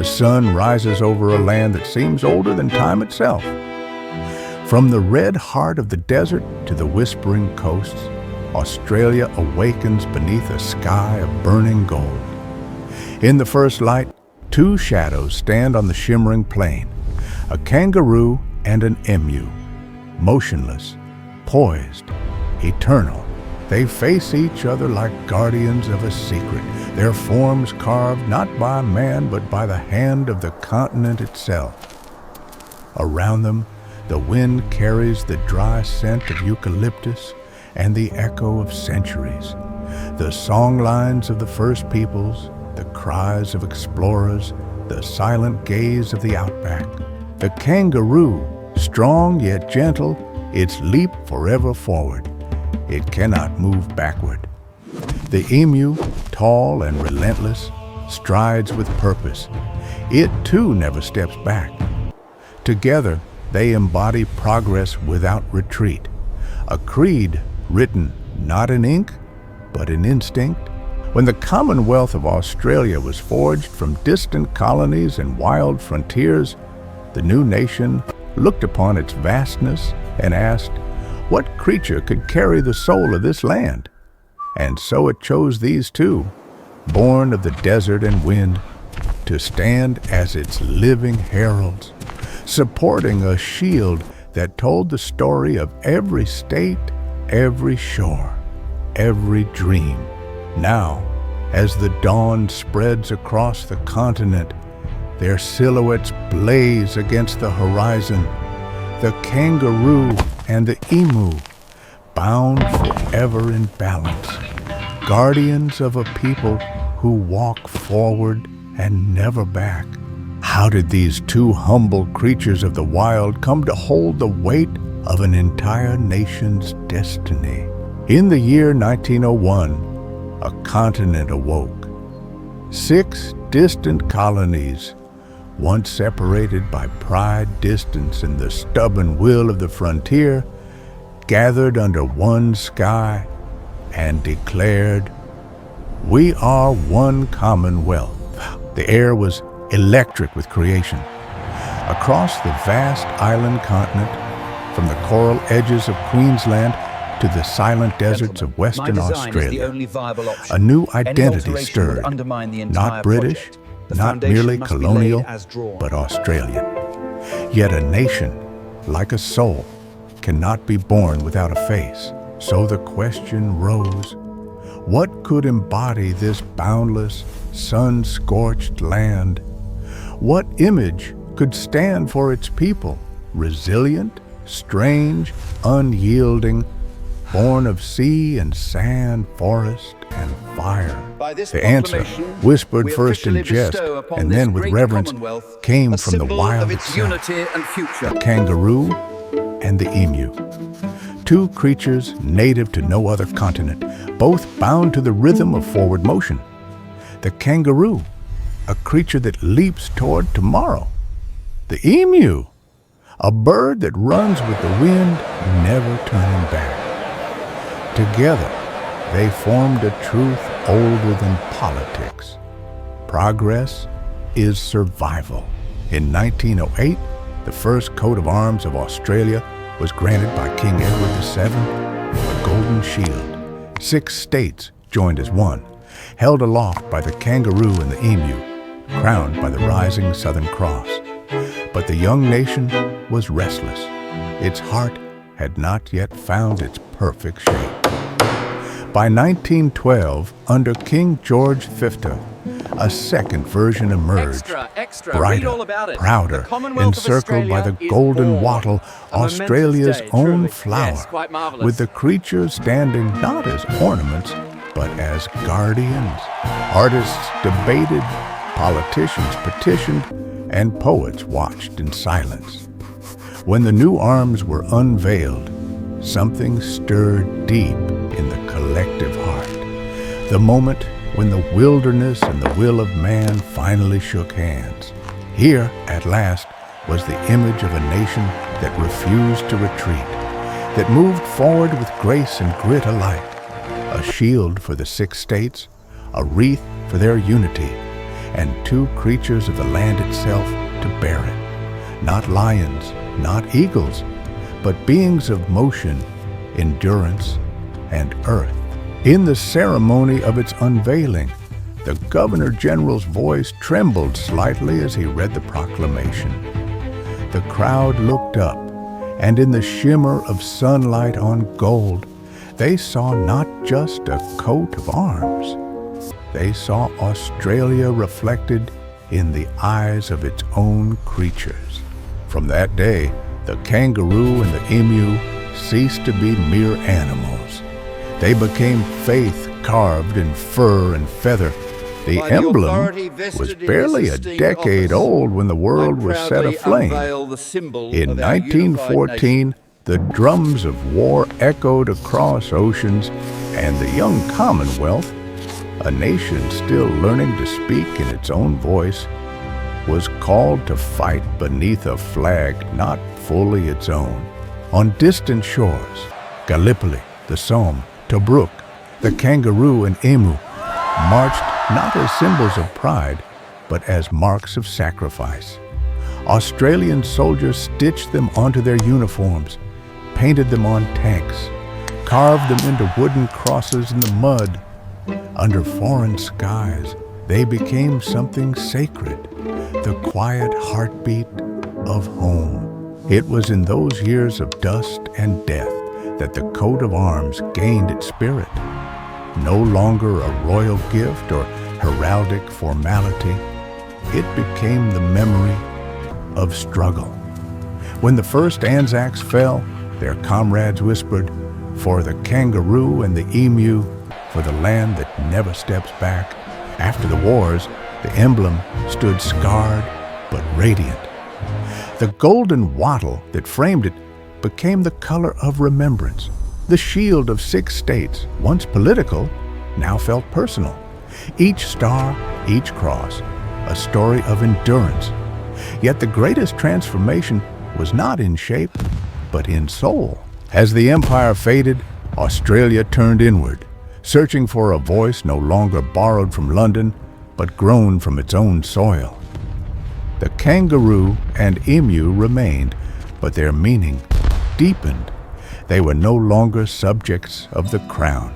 The sun rises over a land that seems older than time itself. From the red heart of the desert to the whispering coasts, Australia awakens beneath a sky of burning gold. In the first light, two shadows stand on the shimmering plain, a kangaroo and an emu, motionless, poised, eternal. They face each other like guardians of a secret, their forms carved not by man but by the hand of the continent itself. Around them, the wind carries the dry scent of eucalyptus and the echo of centuries, the song lines of the first peoples, the cries of explorers, the silent gaze of the outback. The kangaroo, strong yet gentle, its leap forever forward. It cannot move backward. The emu, tall and relentless, strides with purpose. It too never steps back. Together, they embody progress without retreat, a creed written not in ink, but in instinct. When the Commonwealth of Australia was forged from distant colonies and wild frontiers, the new nation looked upon its vastness and asked, what creature could carry the soul of this land? And so it chose these two, born of the desert and wind, to stand as its living heralds, supporting a shield that told the story of every state, every shore, every dream. Now, as the dawn spreads across the continent, their silhouettes blaze against the horizon. The kangaroo and the emu, bound forever in balance, guardians of a people who walk forward and never back. How did these two humble creatures of the wild come to hold the weight of an entire nation's destiny? In the year 1901, a continent awoke. 6 distant colonies, once separated by pride, distance, and the stubborn will of the frontier, gathered under one sky and declared, "We are one Commonwealth." The air was electric with creation. Across the vast island continent, from the coral edges of Queensland to the silent deserts of Western Australia, a new identity stirred, not British, not merely colonial, but Australian. Yet a nation, like a soul, cannot be born without a face. So the question rose, what could embody this boundless, sun-scorched land? What image could stand for its people, resilient, strange, unyielding, born of sea and sand, forest and fire? The answer, whispered first in jest and then with reverence, came from the wild itself, the kangaroo and the emu. Two creatures native to no other continent, both bound to the rhythm of forward motion. The kangaroo, a creature that leaps toward tomorrow. The emu, a bird that runs with the wind, never turning back. Together, they formed a truth older than politics. Progress is survival. In 1908, the first coat of arms of Australia was granted by King Edward VII, the Golden Shield. 6 states joined as one, held aloft by the kangaroo and the emu, crowned by the rising Southern Cross. But the young nation was restless. Its heart had not yet found its perfect shape. By 1912, under King George V, a second version emerged, brighter, prouder, encircled by the golden wattle, Australia's own flower, with the creatures standing not as ornaments, but as guardians. Artists debated, politicians petitioned, and poets watched in silence. When the new arms were unveiled, something stirred deep in the collective heart. The moment when the wilderness and the will of man finally shook hands. Here, at last, was the image of a nation that refused to retreat, that moved forward with grace and grit alike, a shield for the 6 states, a wreath for their unity, and two creatures of the land itself to bear it. Not lions, not eagles, but beings of motion, endurance, and earth. In the ceremony of its unveiling, the Governor General's voice trembled slightly as he read the proclamation. The crowd looked up, and in the shimmer of sunlight on gold, they saw not just a coat of arms. They saw Australia reflected in the eyes of its own creatures. From that day, the kangaroo and the emu ceased to be mere animals. They became faith carved in fur and feather. The emblem was barely a decade old when the world was set aflame. In 1914, the drums of war echoed across oceans, and the young Commonwealth, a nation still learning to speak in its own voice, was called to fight beneath a flag not fully its own. On distant shores, Gallipoli, the Somme, Tobruk, the kangaroo and emu marched not as symbols of pride, but as marks of sacrifice. Australian soldiers stitched them onto their uniforms, painted them on tanks, carved them into wooden crosses in the mud. Under foreign skies, they became something sacred, the quiet heartbeat of home. It was in those years of dust and death that the coat of arms gained its spirit. No longer a royal gift or heraldic formality, it became the memory of struggle. When the first Anzacs fell, their comrades whispered, "For the kangaroo and the emu, for the land that never steps back." After the wars, the emblem stood scarred but radiant. The golden wattle that framed it became the color of remembrance. The shield of 6 states, once political, now felt personal. Each star, each cross, a story of endurance. Yet the greatest transformation was not in shape, but in soul. As the empire faded, Australia turned inward, searching for a voice no longer borrowed from London, but grown from its own soil. The kangaroo and emu remained, but their meaning deepened. They were no longer subjects of the crown,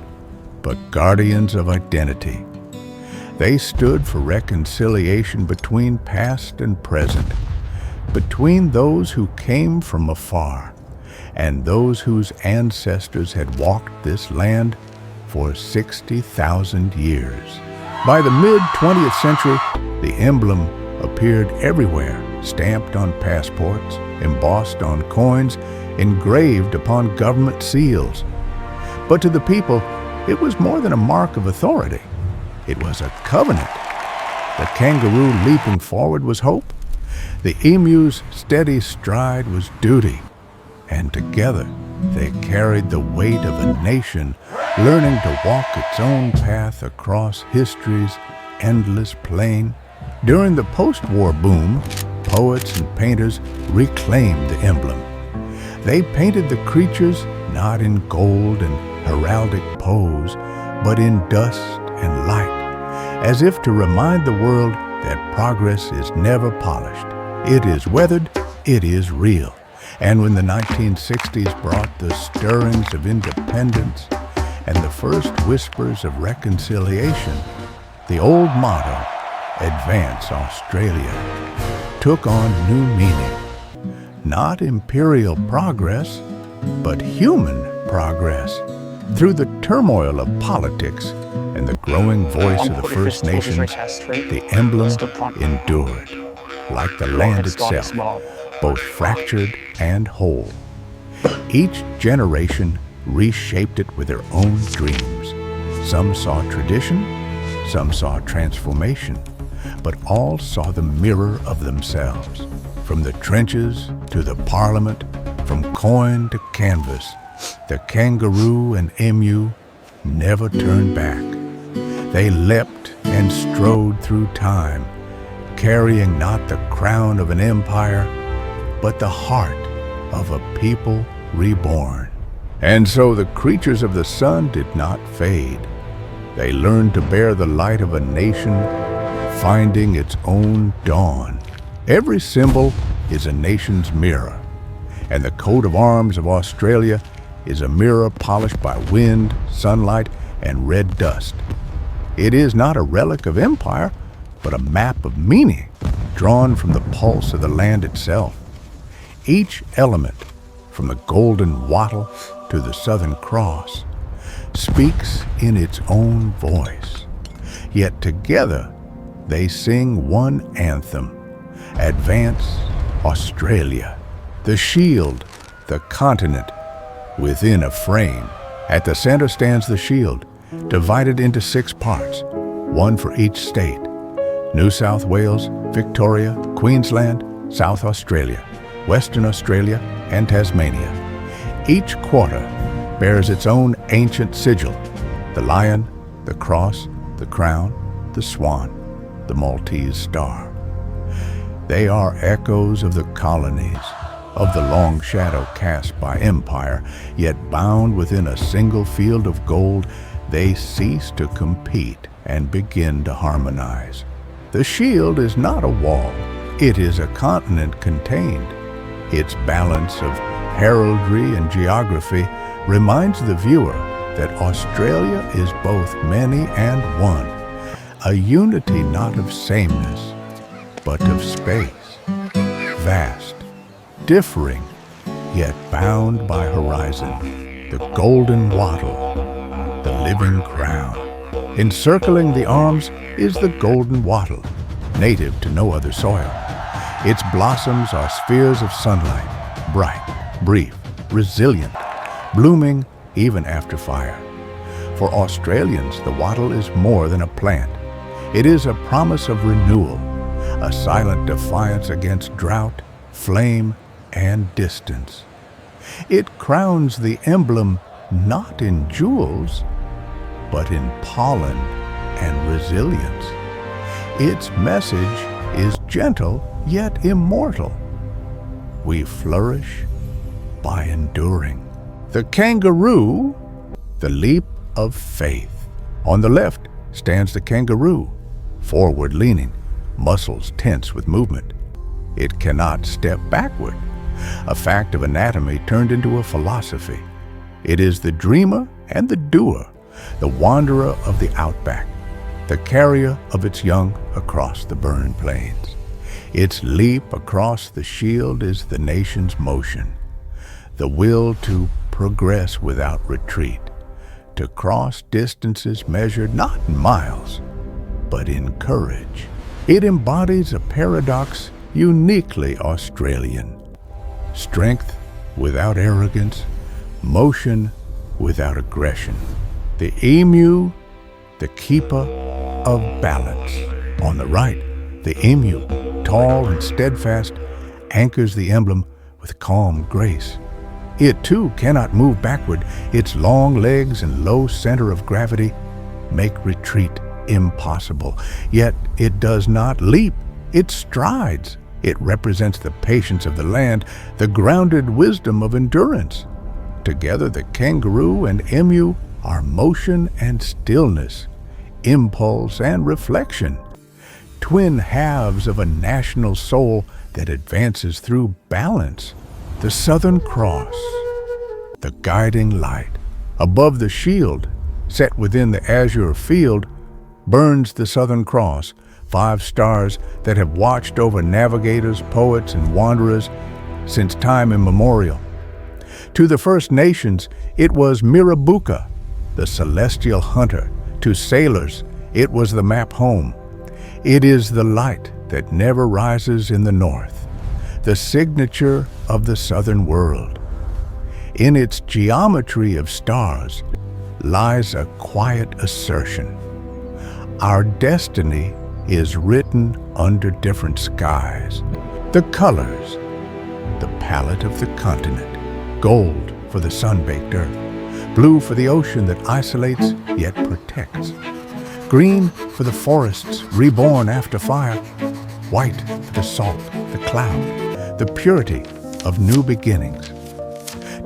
but guardians of identity. They stood for reconciliation between past and present, between those who came from afar and those whose ancestors had walked this land for 60,000 years. By the mid-20th century, the emblem appeared everywhere, stamped on passports, embossed on coins, engraved upon government seals. But to the people, it was more than a mark of authority. It was a covenant. The kangaroo leaping forward was hope. The emu's steady stride was duty. And together, they carried the weight of a nation learning to walk its own path across history's endless plain. During the post-war boom, poets and painters reclaimed the emblem. They painted the creatures not in gold and heraldic pose, but in dust and light, as if to remind the world that progress is never polished. It is weathered, it is real. And when the 1960s brought the stirrings of independence and the first whispers of reconciliation, the old motto, "Advance Australia," took on new meaning. Not imperial progress, but human progress. Through the turmoil of politics and the growing voice of the First Nations, the emblem endured, like the land itself, both fractured and whole. Each generation reshaped it with their own dreams. Some saw tradition, some saw transformation, but all saw the mirror of themselves. From the trenches to the parliament, from coin to canvas, the kangaroo and emu never turned back. They leapt and strode through time, carrying not the crown of an empire, but the heart of a people reborn. And so the creatures of the sun did not fade. They learned to bear the light of a nation finding its own dawn. Every symbol is a nation's mirror, and the coat of arms of Australia is a mirror polished by wind, sunlight, and red dust. It is not a relic of empire, but a map of meaning drawn from the pulse of the land itself. Each element, from the golden wattle to the Southern Cross, speaks in its own voice. Yet together they sing one anthem: Advance, Australia. The shield, the continent, within a frame. At the center stands the shield, divided into 6 parts, one for each state: New South Wales, Victoria, Queensland, South Australia, Western Australia, and Tasmania. Each quarter bears its own ancient sigil: the lion, the cross, the crown, the swan, the Maltese star. They are echoes of the colonies, of the long shadow cast by empire, yet bound within a single field of gold, they cease to compete and begin to harmonize. The shield is not a wall, it is a continent contained. Its balance of heraldry and geography reminds the viewer that Australia is both many and one, a unity not of sameness, but of space, vast, differing, yet bound by horizon. The golden wattle, the living crown. Encircling the arms is the golden wattle, native to no other soil. Its blossoms are spheres of sunlight, bright, brief, resilient, blooming even after fire. For Australians, the wattle is more than a plant. It is a promise of renewal, a silent defiance against drought, flame, and distance. It crowns the emblem not in jewels, but in pollen and resilience. Its message is gentle yet immortal. We flourish by enduring. The kangaroo, the leap of faith. On the left stands the kangaroo, forward-leaning, muscles tense with movement. It cannot step backward, a fact of anatomy turned into a philosophy. It is the dreamer and the doer, the wanderer of the outback, the carrier of its young across the burned plains. Its leap across the shield is the nation's motion, the will to progress without retreat, to cross distances measured not in miles, but in courage. It embodies a paradox uniquely Australian: strength without arrogance, motion without aggression. The emu, the keeper of balance. On the right, the emu, tall and steadfast, anchors the emblem with calm grace. It too cannot move backward. Its long legs and low center of gravity make retreat impossible. Yet it does not leap, it strides. It represents the patience of the land, the grounded wisdom of endurance. Together, the kangaroo and emu are motion and stillness, impulse and reflection, twin halves of a national soul that advances through balance. The Southern Cross, the guiding light. Above the shield, set within the azure field, burns the Southern Cross, 5 stars that have watched over navigators, poets, and wanderers since time immemorial. To the First Nations, it was Mirrabooka, the celestial hunter. To sailors, it was the map home. It is the light that never rises in the north, the signature of the southern world. In its geometry of stars lies a quiet assertion: our destiny is written under different skies. The colors, the palette of the continent: gold for the sun-baked earth, blue for the ocean that isolates yet protects, green for the forests reborn after fire, white for the salt, the cloud, the purity of new beginnings.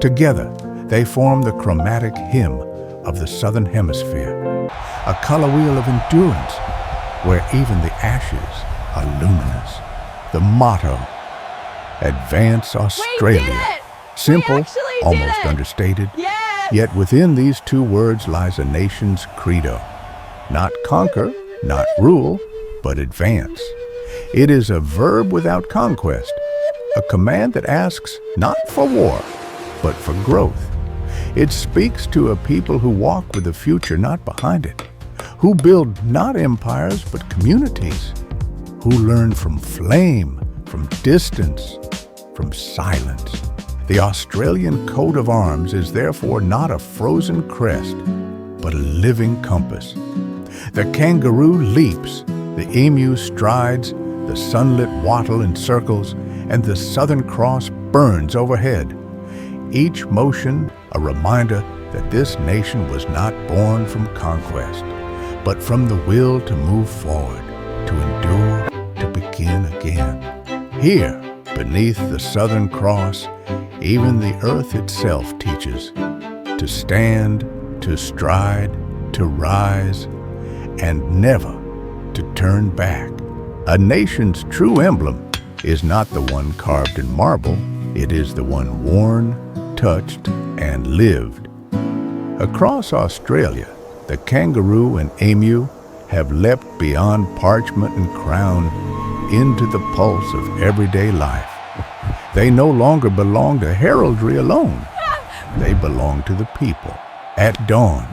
Together, they form the chromatic hymn of the Southern Hemisphere, a color wheel of endurance, where even the ashes are luminous. The motto, Advance Australia. We did it! Simple, We actually did almost it! understated. Yes! Yet within these two words lies a nation's credo. Not conquer, not rule, but advance. It is a verb without conquest, a command that asks not for war, but for growth. It speaks to a people who walk with the future not behind it, who build not empires but communities, who learn from flame, from distance, from silence. The Australian coat of arms is therefore not a frozen crest, but a living compass. The kangaroo leaps, the emu strides, the sunlit wattle encircles, and the Southern Cross burns overhead. Each motion a reminder that this nation was not born from conquest, but from the will to move forward, to endure, to begin again. Here, beneath the Southern Cross, even the earth itself teaches to stand, to stride, to rise, and never to turn back. A nation's true emblem is not the one carved in marble, it is the one worn, touched, and lived. Across Australia, the kangaroo and emu have leapt beyond parchment and crown into the pulse of everyday life. They no longer belong to heraldry alone. They belong to the people. At dawn,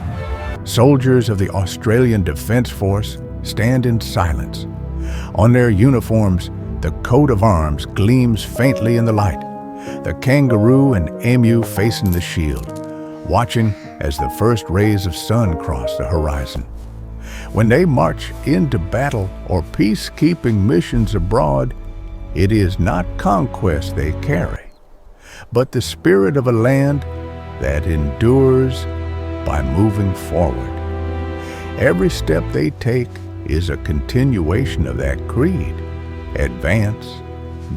soldiers of the Australian Defence Force stand in silence. On their uniforms, the coat of arms gleams faintly in the light. The kangaroo and emu facing the shield, watching as the first rays of sun cross the horizon. When they march into battle or peacekeeping missions abroad, it is not conquest they carry, but the spirit of a land that endures by moving forward. Every step they take is a continuation of that creed. Advance,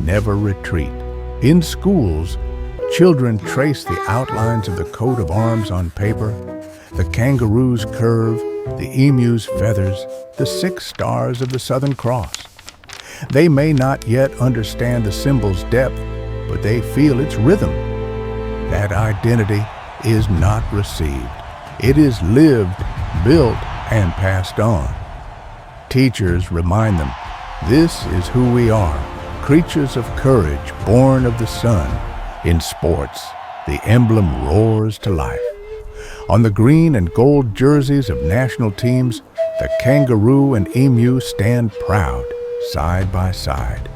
never retreat. In schools, children trace the outlines of the coat of arms on paper, the kangaroo's curve, the emu's feathers, the 6 stars of the Southern Cross. They may not yet understand the symbol's depth, but they feel its rhythm. That identity is not received. It is lived, built, and passed on. Teachers remind them, this is who we are, creatures of courage, born of the sun. In sports, the emblem roars to life. On the green and gold jerseys of national teams, the kangaroo and emu stand proud, side by side.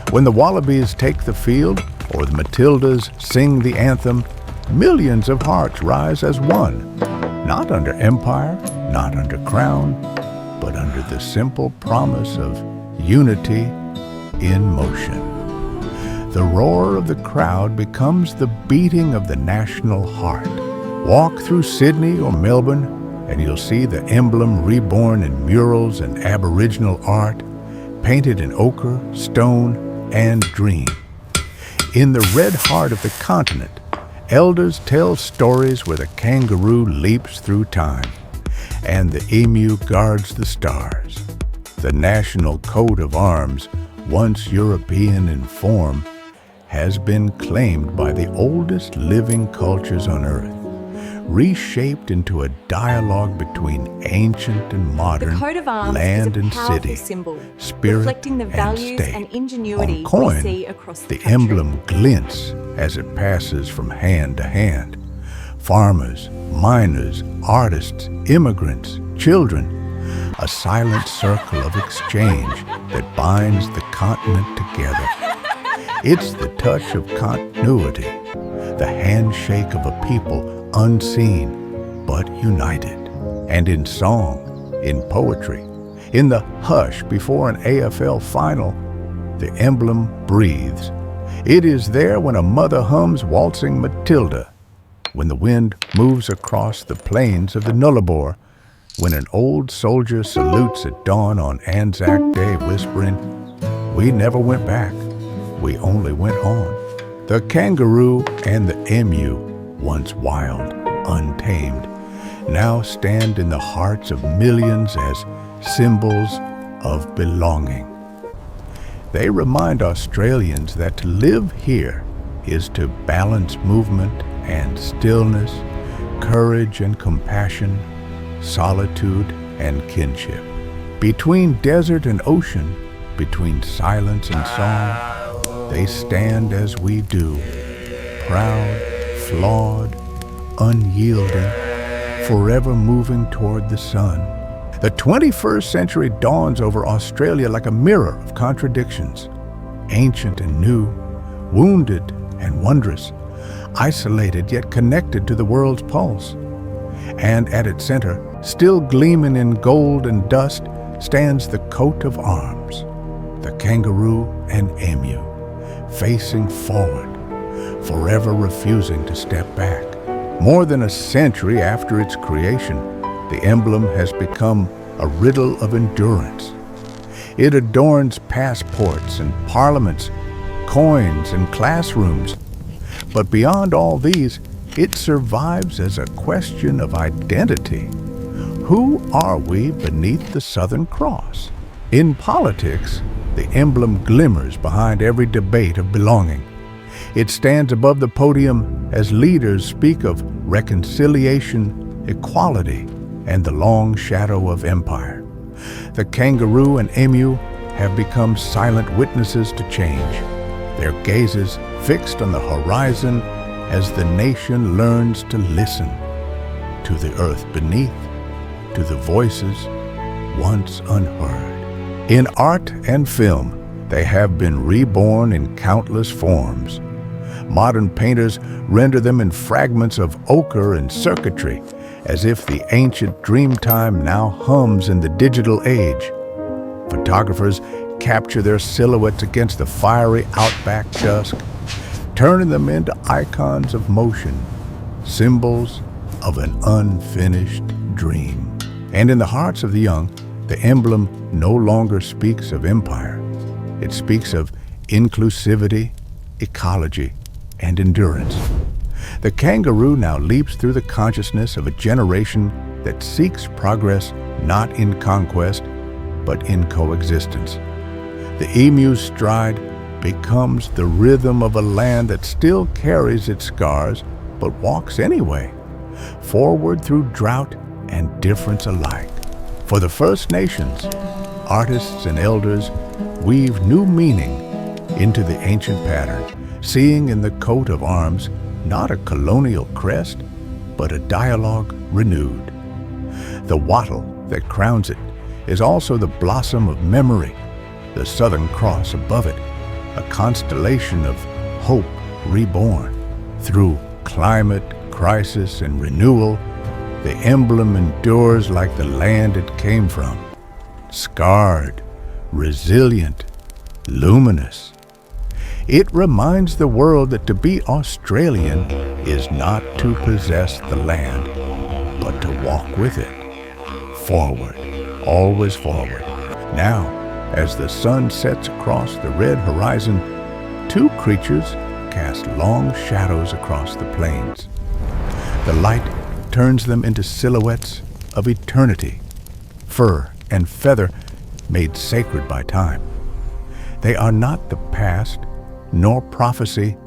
When the wallabies take the field, or the Matildas sing the anthem, millions of hearts rise as one, not under empire, not under crown, but under the simple promise of unity in motion. The roar of the crowd becomes the beating of the national heart. Walk through Sydney or Melbourne, and you'll see the emblem reborn in murals and Aboriginal art, painted in ochre, stone, and dream. In the red heart of the continent, elders tell stories where the kangaroo leaps through time, and the emu guards the stars. The national coat of arms, once European in form, has been claimed by the oldest living cultures on Earth, reshaped into a dialogue between ancient and modern, the coat of arms land is a and powerful city, symbol, spirit reflecting the values and and state. ingenuity On coin, we see across the the country. emblem glints as it passes from hand to hand. Farmers, miners, artists, immigrants, children, a silent circle of exchange that binds the continent together. It's the touch of continuity, the handshake of a people unseen but united. And in song, in poetry, in the hush before an AFL final, the emblem breathes. It is there when a mother hums waltzing Matilda, when the wind moves across the plains of the Nullarbor, when an old soldier salutes at dawn on Anzac Day whispering, "We never went back, we only went on." The kangaroo and the emu, once wild, untamed, now stand in the hearts of millions as symbols of belonging. They remind Australians that to live here is to balance movement and stillness, courage and compassion, solitude and kinship. Between desert and ocean, between silence and song, they stand as we do, proud, flawed, unyielding, forever moving toward the sun. The 21st century dawns over Australia like a mirror of contradictions, ancient and new, wounded and wondrous, isolated yet connected to the world's pulse. And at its center, still gleaming in gold and dust, stands the coat of arms, the kangaroo and emu, facing forward, forever refusing to step back. More than a century after its creation, the emblem has become a riddle of endurance. It adorns passports and parliaments, coins and classrooms. But beyond all these, it survives as a question of identity. Who are we beneath the Southern Cross? In politics, the emblem glimmers behind every debate of belonging. It stands above the podium as leaders speak of reconciliation, equality, and the long shadow of empire. The kangaroo and emu have become silent witnesses to change, their gazes fixed on the horizon as the nation learns to listen to the earth beneath, to the voices once unheard. In art and film, they have been reborn in countless forms. Modern painters render them in fragments of ochre and circuitry, as if the ancient dreamtime now hums in the digital age. Photographers capture their silhouettes against the fiery outback dusk, turning them into icons of motion, symbols of an unfinished dream. And in the hearts of the young, the emblem no longer speaks of empire. It speaks of inclusivity, ecology, and endurance. The kangaroo now leaps through the consciousness of a generation that seeks progress not in conquest, but in coexistence. The emu's stride becomes the rhythm of a land that still carries its scars, but walks anyway, forward through drought and difference alike. For the First Nations, artists and elders weave new meaning into the ancient pattern, seeing in the coat of arms not a colonial crest, but a dialogue renewed. The wattle that crowns it is also the blossom of memory, the Southern Cross above it, a constellation of hope reborn. Through climate, crisis, and renewal, the emblem endures like the land it came from, scarred, resilient, luminous. It reminds the world that to be Australian is not to possess the land, but to walk with it. Forward, always forward. Now, as the sun sets across the red horizon, two creatures cast long shadows across the plains. The light turns them into silhouettes of eternity, fur and feather made sacred by time. They are not the past, nor prophecy.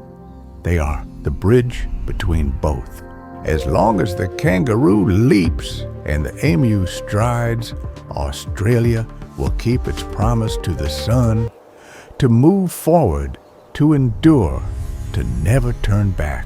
They are the bridge between both. As long as the kangaroo leaps and the emu strides, Australia will keep its promise to the sun, to move forward, to endure, to never turn back.